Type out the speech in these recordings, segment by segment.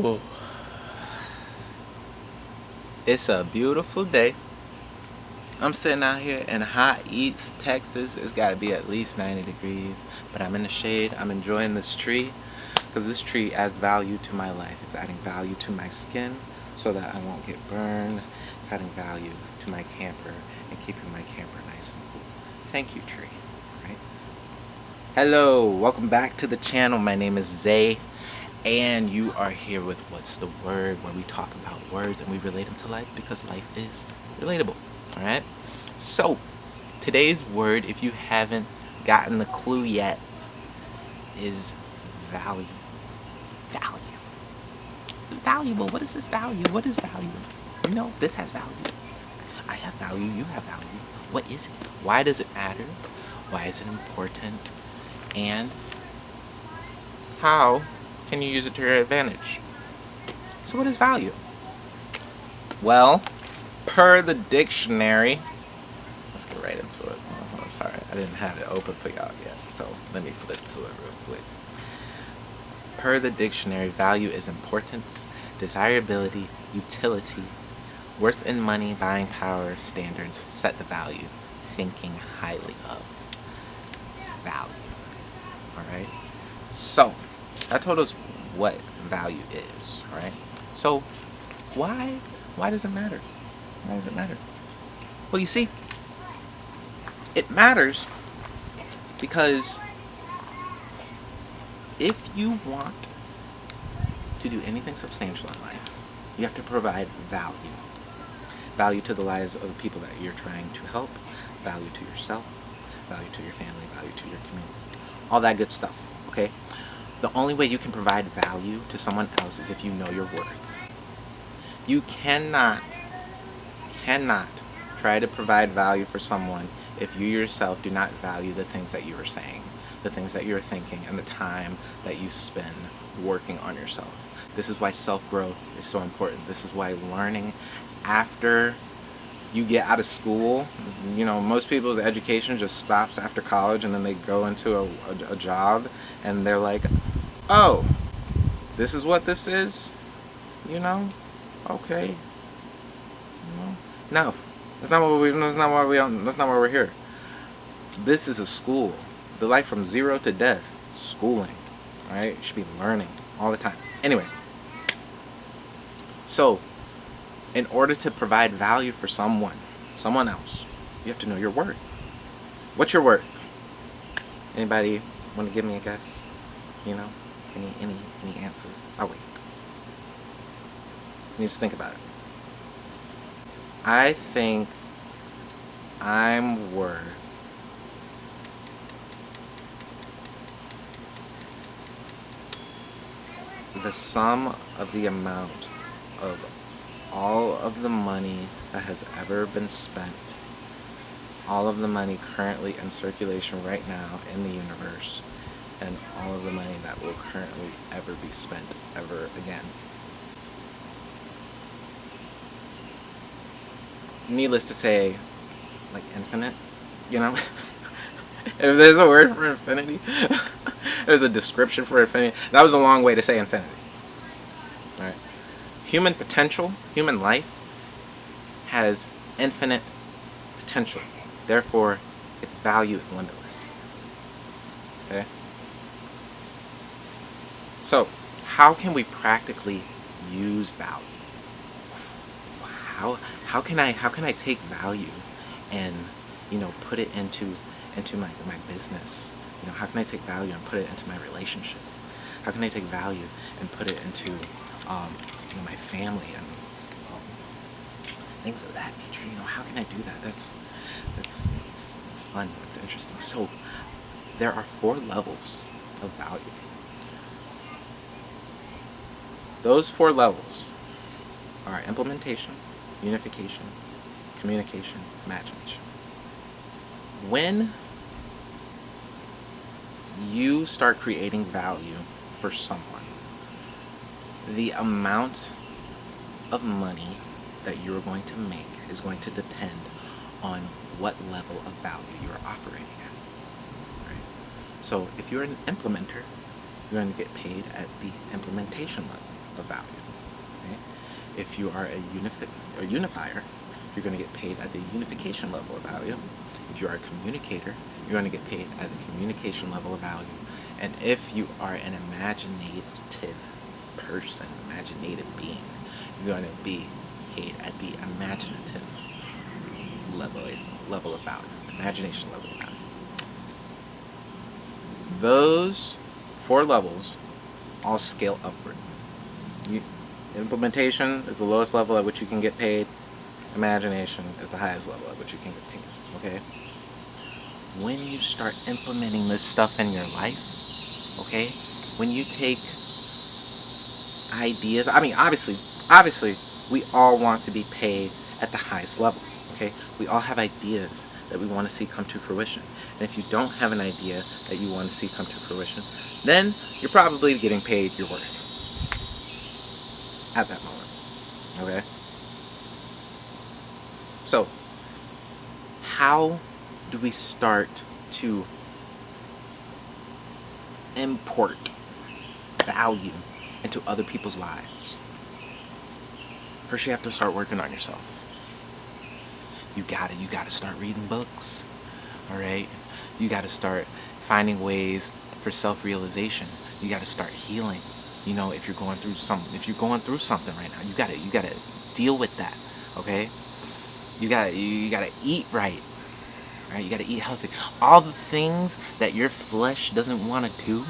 Whew. It's a beautiful day. I'm sitting out here in hot East Texas. It's got to be at least 90 degrees, but I'm in the shade. I'm enjoying this tree because this tree adds value to my life. It's adding value to my skin so that I won't get burned. It's adding value to my camper and keeping my camper nice and cool. Thank you, tree. Right? Hello, welcome back to the channel. My name is Zay, and you are here with What's the Word, where we talk about words and we relate them to life because life is relatable. Alright? So, today's word, if you haven't gotten the clue yet, is value. Value. Valuable. What is this value? What is value? You know, this has value. I have value. You have value. What is it? Why does it matter? Why is it important? And how can you use it to your advantage? So what is value? Well, per the dictionary, let's get right into it. Oh, sorry, I didn't have it open for y'all yet, so let me flip to it real quick. Per the dictionary, value is importance, desirability, utility, worth in money, buying power, standards, set the value, thinking highly of value. Alright? So, I told us what value is, right? So, why does it matter? Why does it matter? Well, you see, it matters because if you want to do anything substantial in life, you have to provide value. Value to the lives of the people that you're trying to help, value to yourself, value to your family, value to your community. All that good stuff, okay? The only way you can provide value to someone else is if you know your worth. You cannot try to provide value for someone if you yourself do not value the things that you are saying, the things that you're thinking, and the time that you spend working on yourself. This is why self-growth is so important. This is why learning after you get out of school, you know, most people's education just stops after college and then they go into a job and they're like, oh, this is what this is, you know, okay, no, that's not what we're here. This is a school. The life from zero to death, schooling, right? You should be learning all the time. Anyway, so in order to provide value for someone else, you have to know your worth. What's your worth? Anybody want to give me a guess? You know, any answers? I'll wait. You need to think about it. I think I'm worth the sum of the amount of all of the money that has ever been spent, all of the money currently in circulation right now in the universe, and all of the money that will currently ever be spent ever again. Needless to say, like infinite, you know? If there's a word for infinity, there's a description for infinity. That was a long way to say infinity. Alright. Human potential, human life, has infinite potential. Therefore, its value is limitless. Okay? So, how can we practically use value? How can I take value and, you know, put it into my business? You know, how can I take value and put it into my relationship? How can I take value and put it into you know, my family and things of that nature? You know, how can I do that? That's fun. It's interesting. So there are 4 levels of value. Those 4 levels are implementation, unification, communication, imagination. When you start creating value for someone, the amount of money that you're going to make is going to depend on what level of value you're operating at. Right? So if you're an implementer, you're going to get paid at the implementation level. of value. Okay? If you are a unifier, you're going to get paid at the unification level of value. If you are a communicator, you're going to get paid at the communication level of value. And if you are an imaginative person, imaginative being, you're going to be paid at the imaginative level of value, imagination level of value. Those 4 levels all scale upward. Implementation is the lowest level at which you can get paid. Imagination is the highest level at which you can get paid. Okay? When you start implementing this stuff in your life, okay, when you take ideas, I mean, obviously, we all want to be paid at the highest level. Okay? We all have ideas that we want to see come to fruition. And if you don't have an idea that you want to see come to fruition, then you're probably getting paid your worth at that moment. Okay? So, how do we start to import value into other people's lives? First, you have to start working on yourself. You gotta start reading books. All right? You gotta start finding ways for self-realization. You gotta start healing. You know, if you're going through something right now, you gotta deal with that. Okay? You gotta eat right. Right? You gotta eat healthy. All the things that your flesh doesn't want to do,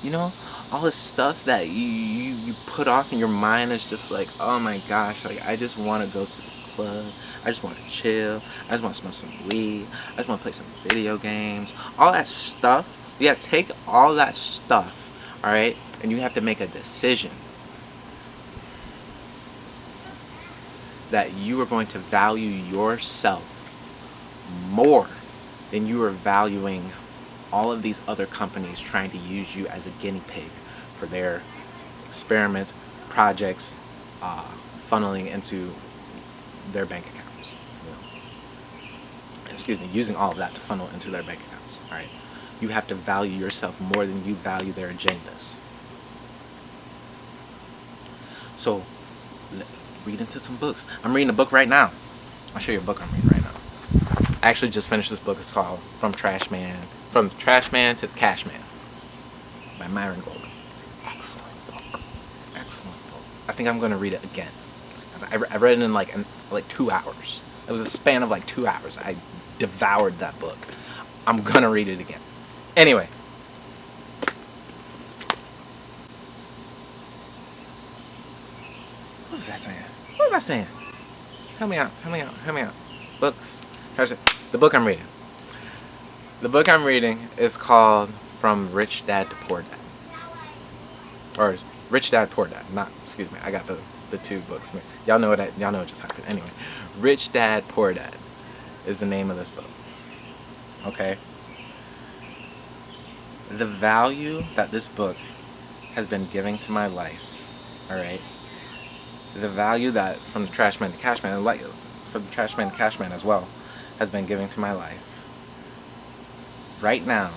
you know, all the stuff that you put off in your mind is just like, oh my gosh, like I just want to go to the club. I just want to chill. I just want to smoke some weed. I just want to play some video games. All that stuff. You gotta take all that stuff, all right, and you have to make a decision that you are going to value yourself more than you are valuing all of these other companies trying to use you as a guinea pig for their experiments, projects, funneling into their bank accounts. Excuse me, using all of that to funnel into their bank accounts. All right, you have to value yourself more than you value their agendas. So, read into some books. I'm reading a book right now. I'll show you a book I'm reading right now. I actually just finished this book. It's called From the Trash Man to the Cash Man by Myron Golden. Excellent book. Excellent book. I think I'm going to read it again. I read it in like 2 hours. It was a span of like 2 hours. I devoured that book. I'm going to read it again. Anyway. What was I saying? Help me out. Books. The book I'm reading. The book I'm reading is called From Rich Dad to Poor Dad. Or Rich Dad, Poor Dad. Excuse me. I got the 2 books. Y'all know what just happened. Anyway, Rich Dad, Poor Dad is the name of this book. Okay? The value that this book has been giving to my life, all right? The value that From the Trash Man to Cash Man, like From the Trash Man to Cash Man as well, has been giving to my life right now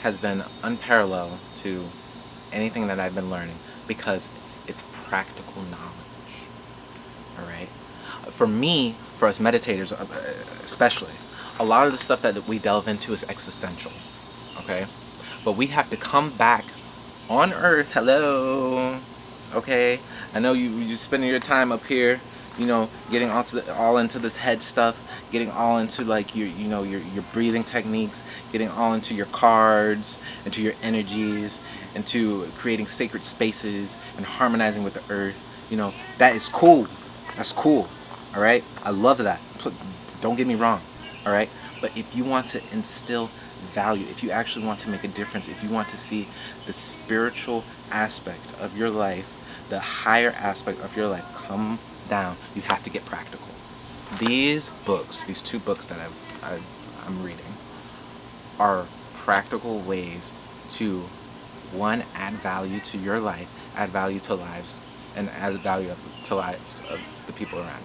has been unparalleled to anything that I've been learning because it's practical knowledge. All right? For us meditators especially, a lot of the stuff that we delve into is existential. Okay? But we have to come back on Earth. Hello. Okay? I know you spending your time up here, you know, getting all into this head stuff, getting all into like your breathing techniques, getting all into your cards, into your energies, into creating sacred spaces and harmonizing with the earth. You know, that is cool. That's cool. All right? I love that. Don't get me wrong. All right? But if you want to instill value, if you actually want to make a difference, if you want to see the spiritual aspect of your life, the higher aspect of your life come down, you have to get practical. These 2 books that I'm reading are practical ways to, one, add value to your life, add value to lives, and add value to lives of the people around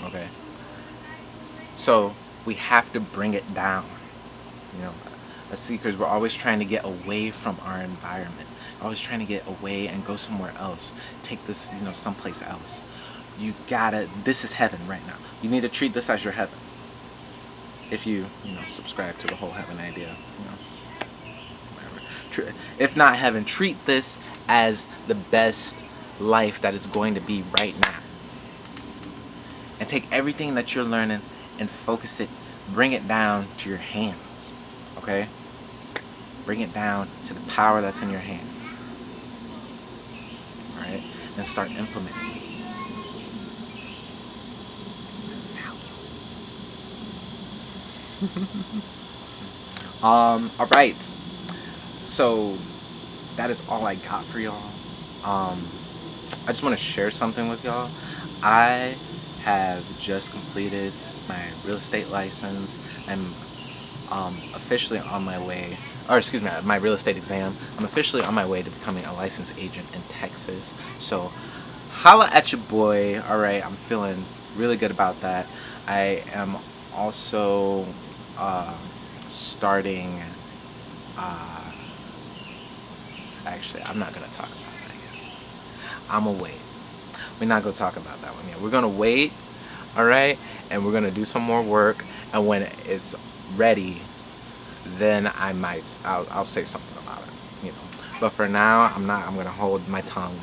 you. Okay? So we have to bring it down. You know, as seekers, we're always trying to get away from our environment, always trying to get away and go somewhere else, take this, someplace else. You gotta, this is heaven right now. You need to treat this as your heaven. If you subscribe to the whole heaven idea, whatever. If not heaven, treat this as the best life that is going to be right now. And take everything that you're learning and focus it, bring it down to your hands, okay? Bring it down to the power that's in your hands, all right? And start implementing it. All right. So that is all I got for y'all. I just want to share something with y'all. I have just completed my real estate license. I'm officially on my way, or excuse me, my real estate exam. I'm officially on my way to becoming a licensed agent in Texas. So holla at your boy. All right, I'm feeling really good about that. I am also starting, actually, I'm not going to talk about that yet. I'm going to wait. We're not going to talk about that one yet. We're going to wait, all right? And we're going to do some more work. And when it's ready, then I'll say something about it, But for now, I'm not. I'm going to hold my tongue,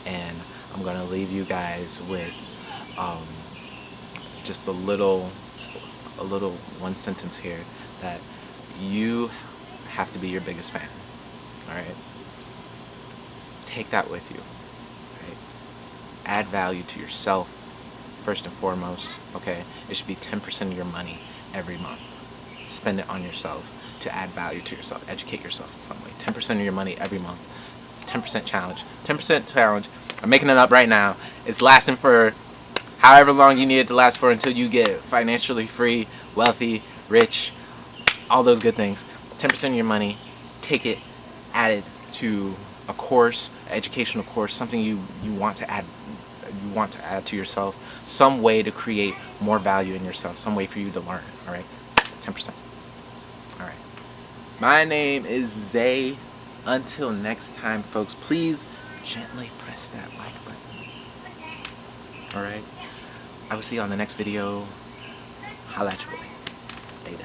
and I'm going to leave you guys with just a little one sentence here, that you have to be your biggest fan. All right, take that with you. Right? Add value to yourself first and foremost. Okay, it should be 10% of your money every month. Spend it on yourself to add value to yourself. Educate yourself in some way. 10% of your money every month. It's a 10% challenge. 10% challenge. I'm making it up right now. It's lasting for however long you need it to last for, until you get financially free, wealthy, rich, all those good things. 10% of your money, take it, add it to a course, an educational course, something you want to add to yourself, some way to create more value in yourself, some way for you to learn. All right, 10%. All right. My name is Zay. Until next time, folks, please gently press that like button. All right. I will see you on the next video. Holla at your boy. Later.